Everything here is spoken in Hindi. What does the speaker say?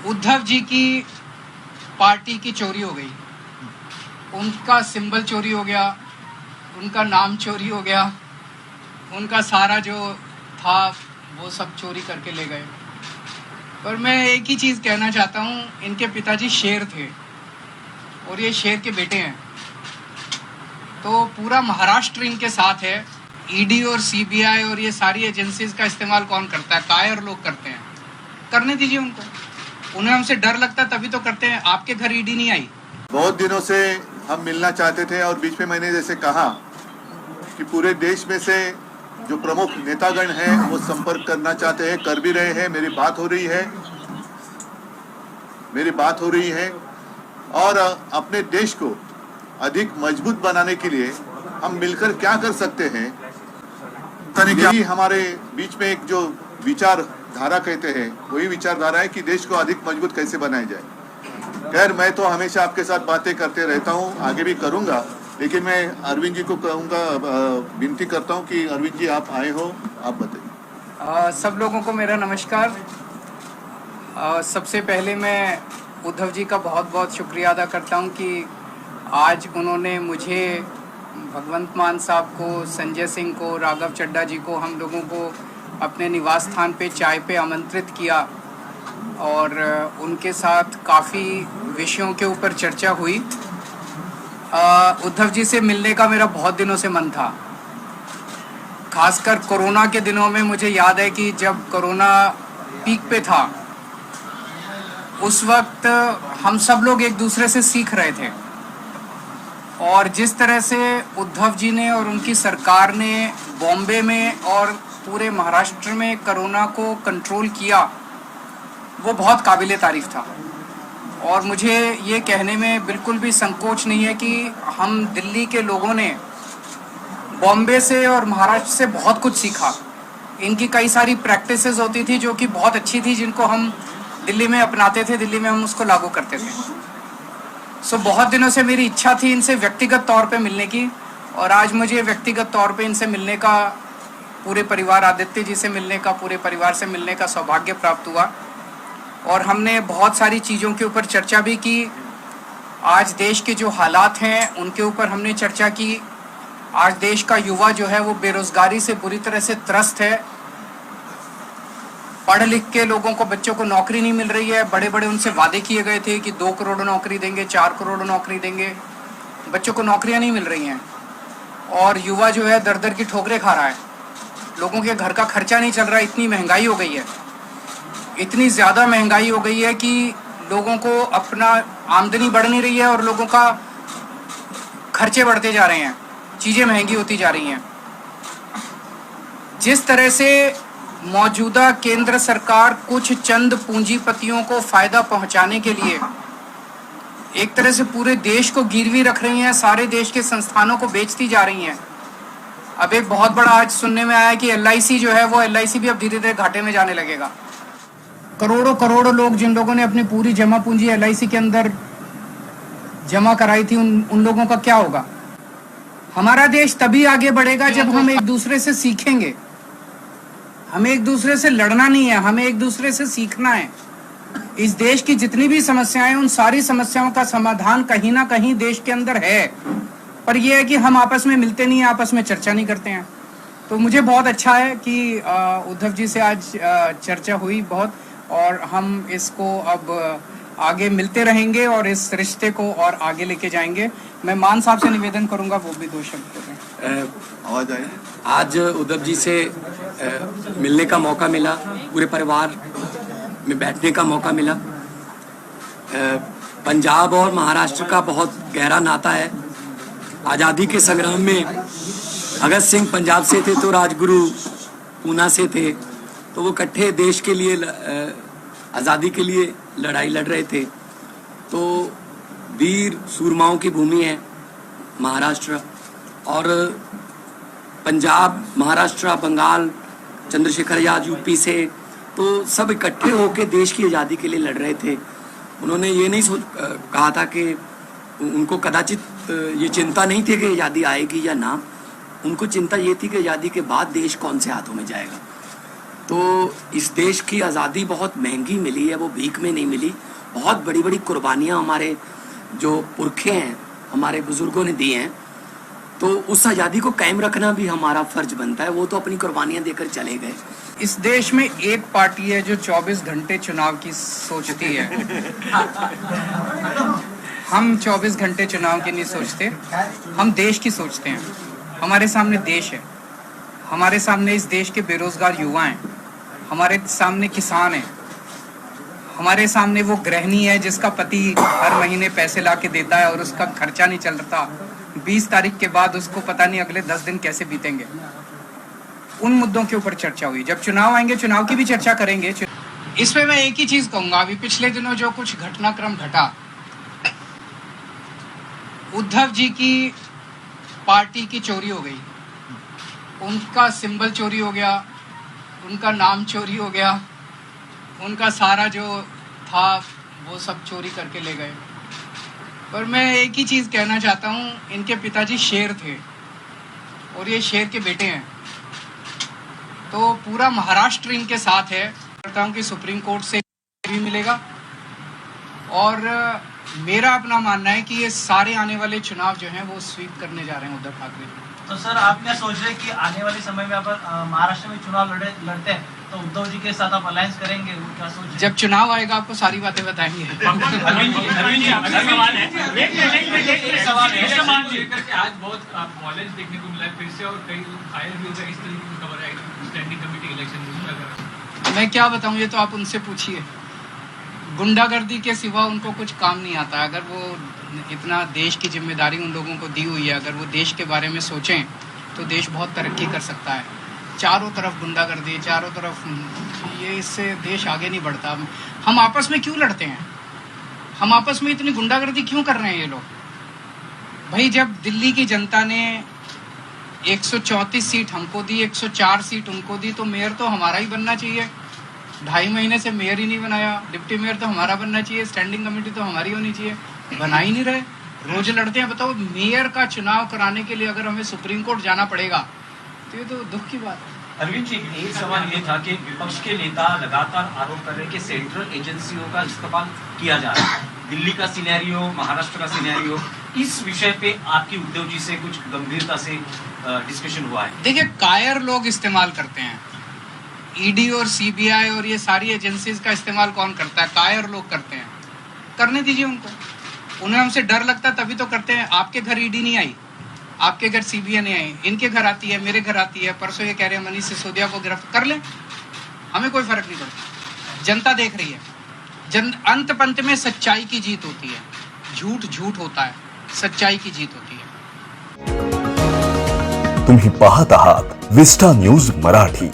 उद्धव जी की पार्टी की चोरी हो गई, उनका सिंबल चोरी हो गया, उनका नाम चोरी हो गया, उनका सारा जो था वो सब चोरी करके ले गए। पर मैं एक ही चीज़ कहना चाहता हूँ, इनके पिताजी शेर थे और ये शेर के बेटे हैं, तो पूरा महाराष्ट्र इनके साथ है। ईडी और सीबीआई और ये सारी एजेंसीज का इस्तेमाल कौन करता है? कायर लोग करते हैं। करने दीजिए उनको, उन्हें हमसे डर लगता तभी तो करते हैं। आपके घर ईडी नहीं आई। बहुत दिनों से हम मिलना चाहते थे और बीच में मैंने जैसे कहा कि पूरे देश में से जो प्रमुख नेतागण हैं वो संपर्क करना चाहते हैं, कर भी रहे हैं। मेरी बात हो रही है और अपने देश को अधिक मजबूत बनाने के लिए हम मिलकर क्या कर सकते हैं, यही हमारे बीच में एक जो विचारधारा कहते हैं वही विचारधारा है कि देश को अधिक मजबूत कैसे बनाया जाए। खैर, मैं तो हमेशा आपके साथ बातें करते रहता हूँ, आगे भी करूँगा, लेकिन मैं अरविंद जी को कहूँगा, विनती करता हूँ कि अरविंद जी आप आए हो, आप बताइए। सब लोगों को मेरा नमस्कार। सबसे पहले मैं उद्धव जी का बहुत बहुत शुक्रिया अदा करता हूँ कि आज उन्होंने मुझे, भगवंत मान साहब को, संजय सिंह को, राघव चड्ढा जी को, हम लोगों को अपने निवास स्थान पे चाय पे आमंत्रित किया और उनके साथ काफ़ी विषयों के ऊपर चर्चा हुई। उद्धव जी से मिलने का मेरा बहुत दिनों से मन था, खासकर कोरोना के दिनों में। मुझे याद है कि जब कोरोना पीक पे था उस वक्त हम सब लोग एक दूसरे से सीख रहे थे और जिस तरह से उद्धव जी ने और उनकी सरकार ने बॉम्बे में और पूरे महाराष्ट्र में कोरोना को कंट्रोल किया वो बहुत काबिले तारीफ था। और मुझे ये कहने में बिल्कुल भी संकोच नहीं है कि हम दिल्ली के लोगों ने बॉम्बे से और महाराष्ट्र से बहुत कुछ सीखा। इनकी कई सारी प्रैक्टिसेस होती थी जो कि बहुत अच्छी थी, जिनको हम दिल्ली में अपनाते थे, दिल्ली में हम उसको लागू करते थे। बहुत दिनों से मेरी इच्छा थी इनसे व्यक्तिगत तौर पे मिलने की और आज मुझे व्यक्तिगत तौर पे इनसे मिलने का, पूरे परिवार, आदित्य जी से मिलने का, पूरे परिवार से मिलने का सौभाग्य प्राप्त हुआ और हमने बहुत सारी चीज़ों के ऊपर चर्चा भी की। आज देश के जो हालात हैं उनके ऊपर हमने चर्चा की। आज देश का युवा जो है वो बेरोज़गारी से बुरी तरह से त्रस्त है। पढ़ लिख के लोगों को, बच्चों को नौकरी नहीं मिल रही है। बड़े बड़े उनसे वादे किए गए थे कि 2 करोड़ नौकरी देंगे, 4 करोड़ नौकरी देंगे, बच्चों को नौकरियां नहीं मिल रही हैं और युवा जो है दर दर की ठोकरें खा रहा है। लोगों के घर का खर्चा नहीं चल रहा है, इतनी महंगाई हो गई है, इतनी ज़्यादा महंगाई हो गई है कि लोगों को अपना आमदनी बढ़ नहीं रही है और लोगों का खर्चे बढ़ते जा रहे हैं, चीज़ें महंगी होती जा रही हैं। जिस तरह से मौजूदा केंद्र सरकार कुछ चंद पूंजीपतियों को फ़ायदा पहुंचाने के लिए एक तरह से पूरे देश को गिरवी रख रही हैं, सारे देश के संस्थानों को बेचती जा रही हैं। अब एक बहुत बड़ा आज सुनने में आया कि LIC जो है वो LIC भी अब धीरे धीरे घाटे में जाने लगेगा। करोड़ों करोड़ों लोग, जिन लोगों ने अपनी पूरी जमा पूंजी LIC के अंदर जमा कराई थी, उन लोगों का क्या होगा? हमारा देश तभी आगे बढ़ेगा जब हम एक दूसरे से सीखेंगे। हमें एक दूसरे से लड़ना नहीं है, हमें एक दूसरे से सीखना है। इस देश की जितनी भी समस्याएं, उन सारी समस्याओं का समाधान कहीं ना कहीं देश के अंदर है, पर यह है कि हम आपस में मिलते नहीं हैं, आपस में चर्चा नहीं करते हैं। तो मुझे बहुत अच्छा है कि उद्धव जी से आज चर्चा हुई बहुत, और हम इसको अब आगे मिलते रहेंगे और इस रिश्ते को और आगे लेके जाएंगे। मैं मान साहब से निवेदन करूंगा वो भी 2 शब्द करें। आज उद्धव जी से मिलने का मौका मिला, पूरे परिवार में बैठने का मौका मिला। पंजाब और महाराष्ट्र का बहुत गहरा नाता है। आज़ादी के संग्राम में भगत सिंह पंजाब से थे तो राजगुरु पूना से थे, तो वो इकट्ठे देश के लिए, आज़ादी के लिए लड़ाई लड़ रहे थे। तो वीर सूरमाओं की भूमि है महाराष्ट्र, और पंजाब, महाराष्ट्र, बंगाल, चंद्रशेखर आजाद यूपी से, तो सब इकट्ठे होकर देश की आज़ादी के लिए लड़ रहे थे। उन्होंने ये नहीं कहा था कि उनको कदाचित ये चिंता नहीं थी कि आज़ादी आएगी या ना, उनको चिंता ये थी कि आज़ादी के बाद देश कौन से हाथों में जाएगा। तो इस देश की आज़ादी बहुत महंगी मिली है, वो भीख में नहीं मिली। बहुत बड़ी बड़ी कुर्बानियाँ हमारे जो पुरखे हैं, हमारे बुजुर्गों ने दी हैं। तो उस आज़ादी को कायम रखना भी हमारा फर्ज बनता है। वो तो अपनी कुर्बानियाँ देकर चले गए। इस देश में एक पार्टी है जो 24 घंटे चुनाव की सोचती है। हम 24 घंटे चुनाव की नहीं सोचते, हम देश की सोचते हैं। हमारे सामने देश है, हमारे सामने इस देश के बेरोजगार युवा हैं, हमारे सामने किसान हैं, हमारे सामने वो गृहिणी है जिसका पति हर महीने पैसे ला के देता है और उसका खर्चा नहीं चल रहा। 20 तारीख के बाद उसको पता नहीं अगले 10 दिन कैसे बीतेंगे। उन मुद्दों के ऊपर चर्चा हुई। जब चुनाव आएंगे चुनाव की भी चर्चा करेंगे। इसमें मैं एक ही चीज कहूंगा, अभी पिछले दिनों जो कुछ घटनाक्रम घटा, उद्धव जी की पार्टी की चोरी हो गई, उनका सिंबल चोरी हो गया, उनका नाम चोरी हो गया, उनका सारा जो था वो सब चोरी करके ले गए। पर मैं एक ही चीज़ कहना चाहता हूँ, इनके पिताजी शेर थे और ये शेर के बेटे हैं, तो पूरा महाराष्ट्र इनके साथ है। करता हूँ कि सुप्रीम कोर्ट से भी मिलेगा और मेरा अपना मानना है कि ये सारे आने वाले चुनाव जो हैं वो स्वीप करने जा रहे हैं उद्धव ठाकरे। तो सर आप क्या सोच रहे हैं कि आने वाले समय में आप महाराष्ट्र में चुनाव लड़ते हैं तो उद्धव जी के साथ आप अलायंस करेंगे, वो क्या सोच रहे हैं? जब चुनाव आएगा आपको सारी बातें बताएंगे। आज बहुत वॉयलेंस देखने को मिला है फिर से और कई फायर भी हो गए, इस तरीके की खबर है स्टैंडिंग कमेटी इलेक्शन। मैं क्या बताऊं, ये तो आप उनसे पूछिए। गुंडागर्दी के सिवा उनको कुछ काम नहीं आता। अगर वो इतना देश की जिम्मेदारी उन लोगों को दी हुई है, अगर वो देश के बारे में सोचें तो देश बहुत तरक्की कर सकता है। चारों तरफ गुंडागर्दी, चारों तरफ ये, इससे देश आगे नहीं बढ़ता। हम आपस में क्यों लड़ते हैं? हम आपस में इतनी गुंडागर्दी क्यों कर रहे हैं ये लोग? भाई जब दिल्ली की जनता ने 134 सीट हमको दी, 104 सीट उनको दी, तो मेयर तो हमारा ही बनना चाहिए। 2.5 महीने से मेयर ही नहीं बनाया, डिप्टी मेयर तो हमारा बनना चाहिए, स्टैंडिंग कमेटी तो हमारी होनी चाहिए, बना ही नहीं रहे। रोज लड़ते हैं। बताओ, मेयर का चुनाव कराने के लिए अगर हमें सुप्रीम कोर्ट जाना पड़ेगा तो ये तो दुख की बात है। अरविंद जी, एक सवाल ये था कि विपक्ष के नेता लगातार आरोप कर रहे हैं कि सेंट्रल एजेंसियों का इस्तेमाल किया जा रहा है। दिल्ली का सिनेरियो, महाराष्ट्र का सिनेरियो, इस विषय पे आपकी उद्धव जी से कुछ गंभीरता से डिस्कशन हुआ है? देखिए, कायर लोग इस्तेमाल करते हैं। ईडी और सीबीआई और ये सारी एजेंसीज का इस्तेमाल कौन करता है? कायर लोग करते हैं। करने दीजिए उनको। उन्हें हमसे डर लगता तभी तो करते हैं। आपके घर ईडी नहीं आई, आपके घर सीबीआई नहीं आई, इनके घर आती है, मेरे घर आती है। परसों ये कह रहे हैं मनीष सिसोदिया को गिरफ्तार कर लें, हमें कोई फर्क नहीं पड़ता। जनता देख रही है। अंत पंत में सच्चाई की जीत होती है। झूठ झूठ होता है, सच्चाई की जीत होती है। तुम्ही पाहत आहात विस्टा न्यूज मराठी।